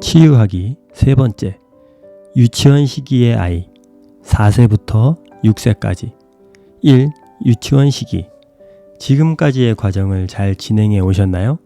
치유하기 세 번째, 유치원 시기의 아이 4세부터 6세까지. 1. 유치원 시기. 지금까지의 과정을 잘 진행해 오셨나요?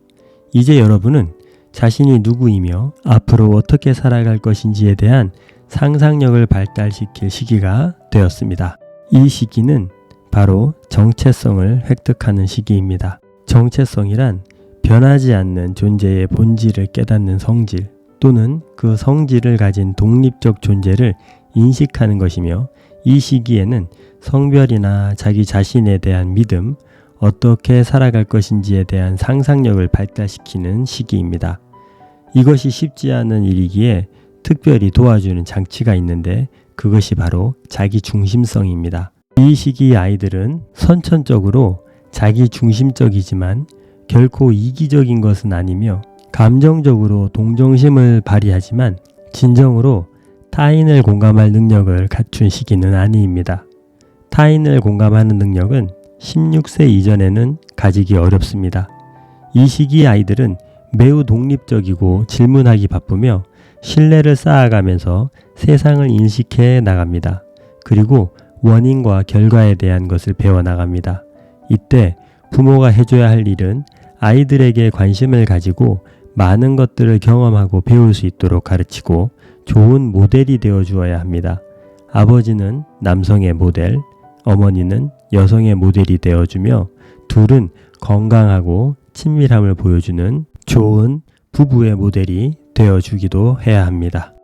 이제 여러분은 자신이 누구이며 앞으로 어떻게 살아갈 것인지에 대한 상상력을 발달시킬 시기가 되었습니다. 이 시기는 바로 정체성을 획득하는 시기입니다. 정체성이란 변하지 않는 존재의 본질을 깨닫는 성질 또는 그 성질을 가진 독립적 존재를 인식하는 것이며, 이 시기에는 성별이나 자기 자신에 대한 믿음, 어떻게 살아갈 것인지에 대한 상상력을 발달시키는 시기입니다. 이것이 쉽지 않은 일이기에 특별히 도와주는 장치가 있는데, 그것이 바로 자기 중심성입니다. 이 시기 아이들은 선천적으로 자기 중심적이지만 결코 이기적인 것은 아니며, 감정적으로 동정심을 발휘하지만 진정으로 타인을 공감할 능력을 갖춘 시기는 아니입니다. 타인을 공감하는 능력은 16세 이전에는 가지기 어렵습니다. 이 시기 아이들은 매우 독립적이고 질문하기 바쁘며 신뢰를 쌓아가면서 세상을 인식해 나갑니다. 그리고 원인과 결과에 대한 것을 배워나갑니다. 이때 부모가 해줘야 할 일은 아이들에게 관심을 가지고 많은 것들을 경험하고 배울 수 있도록 가르치고 좋은 모델이 되어 주어야 합니다. 아버지는 남성의 모델, 어머니는 여성의 모델이 되어주며 둘은 건강하고 친밀함을 보여주는 좋은 부부의 모델이 되어주기도 해야 합니다.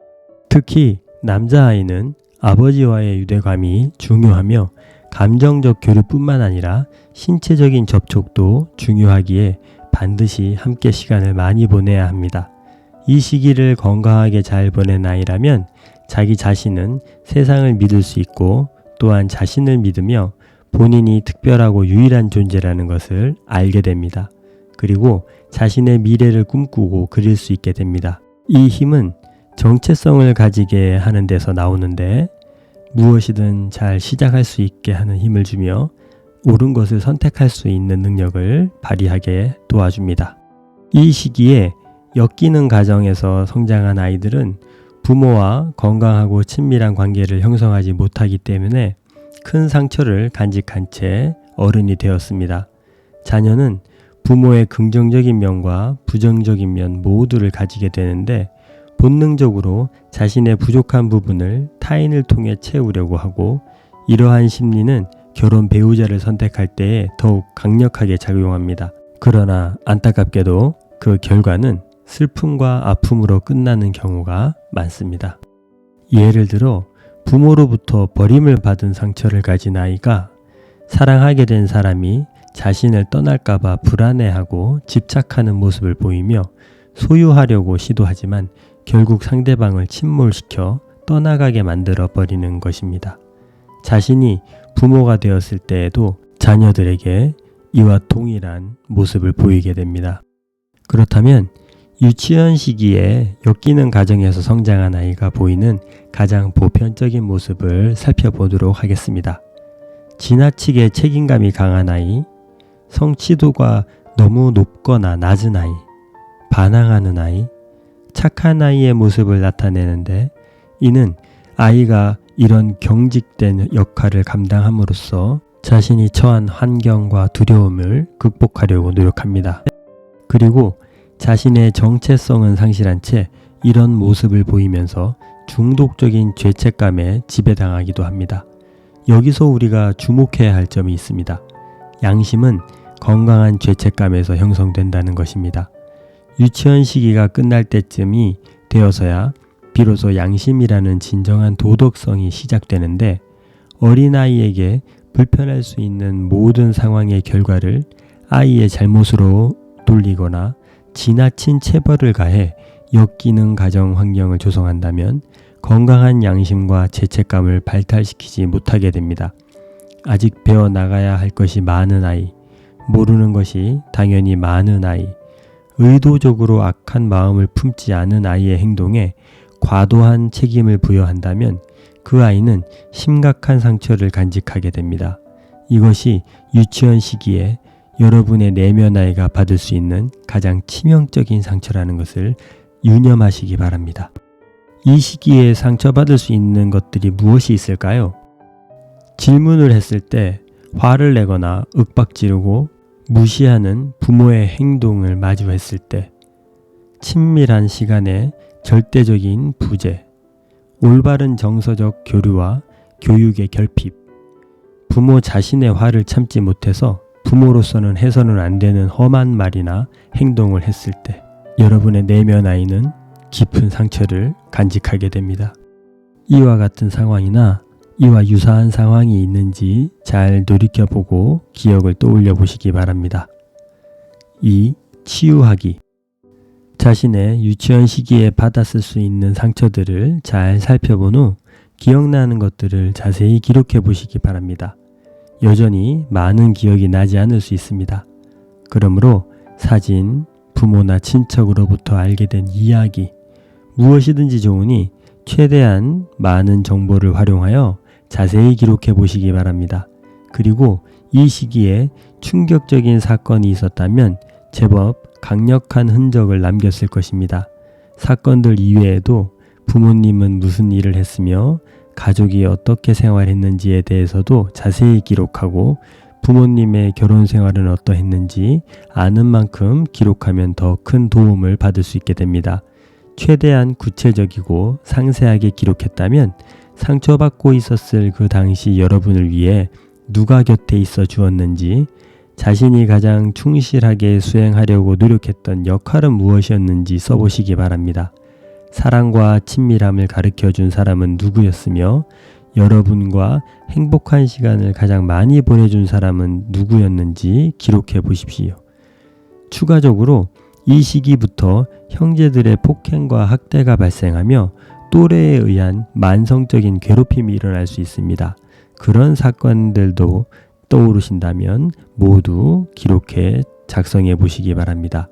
특히 남자아이는 아버지와의 유대감이 중요하며 감정적 교류뿐만 아니라 신체적인 접촉도 중요하기에 반드시 함께 시간을 많이 보내야 합니다. 이 시기를 건강하게 잘 보낸 아이라면 자기 자신은 세상을 믿을 수 있고, 또한 자신을 믿으며 본인이 특별하고 유일한 존재라는 것을 알게 됩니다. 그리고 자신의 미래를 꿈꾸고 그릴 수 있게 됩니다. 이 힘은 정체성을 가지게 하는 데서 나오는데, 무엇이든 잘 시작할 수 있게 하는 힘을 주며 옳은 것을 선택할 수 있는 능력을 발휘하게 도와줍니다. 이 시기에 엮이는 가정에서 성장한 아이들은 부모와 건강하고 친밀한 관계를 형성하지 못하기 때문에 큰 상처를 간직한 채 어른이 되었습니다. 자녀는 부모의 긍정적인 면과 부정적인 면 모두를 가지게 되는데, 본능적으로 자신의 부족한 부분을 타인을 통해 채우려고 하고, 이러한 심리는 결혼 배우자를 선택할 때에 더욱 강력하게 작용합니다. 그러나 안타깝게도 그 결과는 슬픔과 아픔으로 끝나는 경우가 많습니다. 예를 들어 부모로부터 버림을 받은 상처를 가진 아이가 사랑하게 된 사람이 자신을 떠날까봐 불안해하고 집착하는 모습을 보이며 소유하려고 시도하지만 결국 상대방을 침몰시켜 떠나가게 만들어 버리는 것입니다. 자신이 부모가 되었을 때에도 자녀들에게 이와 동일한 모습을 보이게 됩니다. 그렇다면 유치원 시기에 엮이는 가정에서 성장한 아이가 보이는 가장 보편적인 모습을 살펴보도록 하겠습니다. 지나치게 책임감이 강한 아이, 성취도가 너무 높거나 낮은 아이, 반항하는 아이, 착한 아이의 모습을 나타내는데, 이는 아이가 이런 경직된 역할을 감당함으로써 자신이 처한 환경과 두려움을 극복하려고 노력합니다. 그리고 자신의 정체성은 상실한 채 이런 모습을 보이면서 중독적인 죄책감에 지배당하기도 합니다. 여기서 우리가 주목해야 할 점이 있습니다. 양심은 건강한 죄책감에서 형성된다는 것입니다. 유치원 시기가 끝날 때쯤이 되어서야 비로소 양심이라는 진정한 도덕성이 시작되는데, 어린아이에게 불편할 수 있는 모든 상황의 결과를 아이의 잘못으로 돌리거나 지나친 체벌을 가해 엮이는 가정 환경을 조성한다면 건강한 양심과 죄책감을 발달시키지 못하게 됩니다. 아직 배워나가야 할 것이 많은 아이, 모르는 것이 당연히 많은 아이, 의도적으로 악한 마음을 품지 않은 아이의 행동에 과도한 책임을 부여한다면 그 아이는 심각한 상처를 간직하게 됩니다. 이것이 유치원 시기에 여러분의 내면 아이가 받을 수 있는 가장 치명적인 상처라는 것을 유념하시기 바랍니다. 이 시기에 상처받을 수 있는 것들이 무엇이 있을까요? 질문을 했을 때 화를 내거나 윽박지르고 무시하는 부모의 행동을 마주했을 때, 친밀한 시간의 절대적인 부재, 올바른 정서적 교류와 교육의 결핍, 부모 자신의 화를 참지 못해서 부모로서는 해서는 안 되는 험한 말이나 행동을 했을 때 여러분의 내면 아이는 깊은 상처를 간직하게 됩니다. 이와 같은 상황이나 이와 유사한 상황이 있는지 잘 돌이켜보고 기억을 떠올려 보시기 바랍니다. 2. 치유하기. 자신의 유치원 시기에 받았을 수 있는 상처들을 잘 살펴본 후 기억나는 것들을 자세히 기록해 보시기 바랍니다. 여전히 많은 기억이 나지 않을 수 있습니다. 그러므로 사진, 부모나 친척으로부터 알게 된 이야기, 무엇이든지 좋으니 최대한 많은 정보를 활용하여 자세히 기록해 보시기 바랍니다. 그리고 이 시기에 충격적인 사건이 있었다면 제법 강력한 흔적을 남겼을 것입니다. 사건들 이외에도 부모님은 무슨 일을 했으며 가족이 어떻게 생활했는지에 대해서도 자세히 기록하고 부모님의 결혼 생활은 어떠했는지 아는 만큼 기록하면 더 큰 도움을 받을 수 있게 됩니다. 최대한 구체적이고 상세하게 기록했다면 상처받고 있었을 그 당시 여러분을 위해 누가 곁에 있어 주었는지, 자신이 가장 충실하게 수행하려고 노력했던 역할은 무엇이었는지 써보시기 바랍니다. 사랑과 친밀함을 가르쳐준 사람은 누구였으며 여러분과 행복한 시간을 가장 많이 보내준 사람은 누구였는지 기록해 보십시오. 추가적으로 이 시기부터 형제들의 폭행과 학대가 발생하며 또래에 의한 만성적인 괴롭힘이 일어날 수 있습니다. 그런 사건들도 떠오르신다면 모두 기록해 작성해 보시기 바랍니다.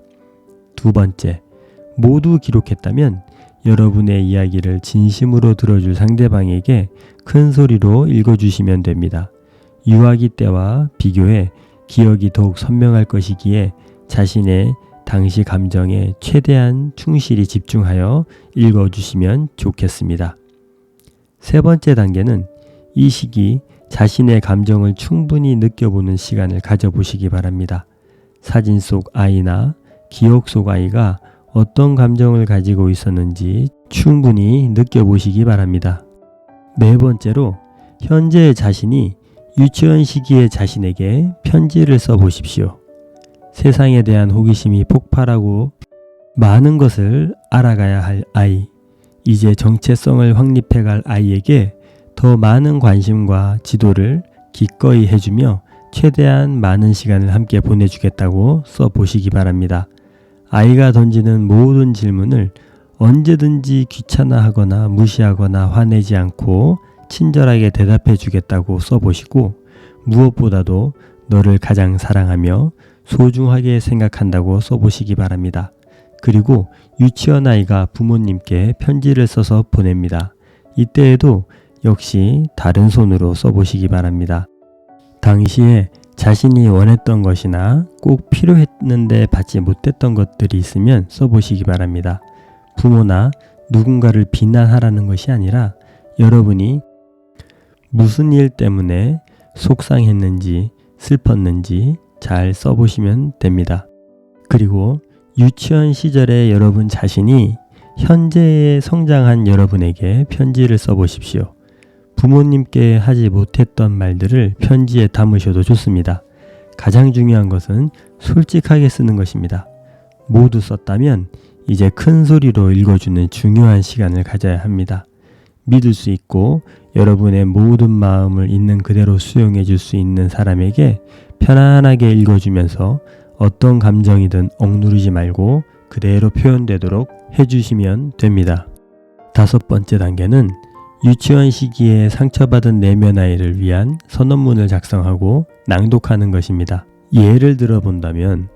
2번째, 모두 기록했다면 여러분의 이야기를 진심으로 들어줄 상대방에게 큰 소리로 읽어주시면 됩니다. 유아기 때와 비교해 기억이 더욱 선명할 것이기에 자신의 당시 감정에 최대한 충실히 집중하여 읽어주시면 좋겠습니다. 3번째 단계는 이 시기 자신의 감정을 충분히 느껴보는 시간을 가져보시기 바랍니다. 사진 속 아이나 기억 속 아이가 어떤 감정을 가지고 있었는지 충분히 느껴보시기 바랍니다. 4번째로 현재의 자신이 유치원 시기의 자신에게 편지를 써보십시오. 세상에 대한 호기심이 폭발하고 많은 것을 알아가야 할 아이, 이제 정체성을 확립해갈 아이에게 더 많은 관심과 지도를 기꺼이 해주며 최대한 많은 시간을 함께 보내주겠다고 써보시기 바랍니다. 아이가 던지는 모든 질문을 언제든지 귀찮아하거나 무시하거나 화내지 않고 친절하게 대답해 주겠다고 써보시고, 무엇보다도 너를 가장 사랑하며 소중하게 생각한다고 써보시기 바랍니다. 그리고 유치원 아이가 부모님께 편지를 써서 보냅니다. 이때에도 역시 다른 손으로 써보시기 바랍니다. 당시에 자신이 원했던 것이나 꼭 필요했는데 받지 못했던 것들이 있으면 써보시기 바랍니다. 부모나 누군가를 비난하라는 것이 아니라 여러분이 무슨 일 때문에 속상했는지 슬펐는지 잘 써보시면 됩니다. 그리고 유치원 시절의 여러분 자신이 현재에 성장한 여러분에게 편지를 써보십시오. 부모님께 하지 못했던 말들을 편지에 담으셔도 좋습니다. 가장 중요한 것은 솔직하게 쓰는 것입니다. 모두 썼다면 이제 큰 소리로 읽어주는 중요한 시간을 가져야 합니다. 믿을 수 있고 여러분의 모든 마음을 있는 그대로 수용해 줄 수 있는 사람에게 편안하게 읽어주면서 어떤 감정이든 억누르지 말고 그대로 표현되도록 해주시면 됩니다. 5번째 단계는 유치원 시기에 상처받은 내면 아이를 위한 선언문을 작성하고 낭독하는 것입니다. 예를 들어 본다면,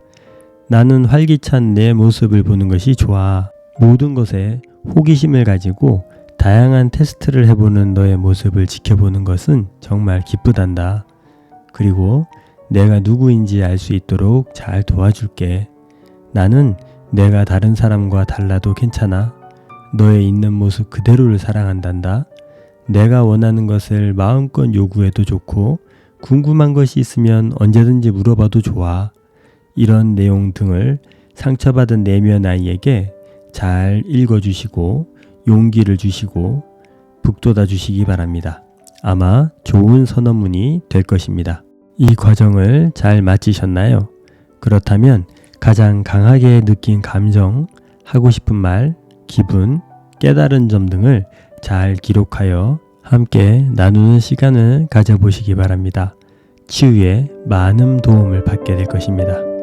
나는 활기찬 내 모습을 보는 것이 좋아. 모든 것에 호기심을 가지고 다양한 테스트를 해보는 너의 모습을 지켜보는 것은 정말 기쁘단다. 그리고 내가 누구인지 알 수 있도록 잘 도와줄게. 나는 내가 다른 사람과 달라도 괜찮아. 너의 있는 모습 그대로를 사랑한단다. 내가 원하는 것을 마음껏 요구해도 좋고 궁금한 것이 있으면 언제든지 물어봐도 좋아. 이런 내용 등을 상처받은 내면 아이에게 잘 읽어주시고 용기를 주시고 북돋아 주시기 바랍니다. 아마 좋은 선언문이 될 것입니다. 이 과정을 잘 마치셨나요? 그렇다면 가장 강하게 느낀 감정, 하고 싶은 말, 기분, 깨달은 점 등을 잘 기록하여 함께 나누는 시간을 가져보시기 바랍니다. 치유에 많은 도움을 받게 될 것입니다.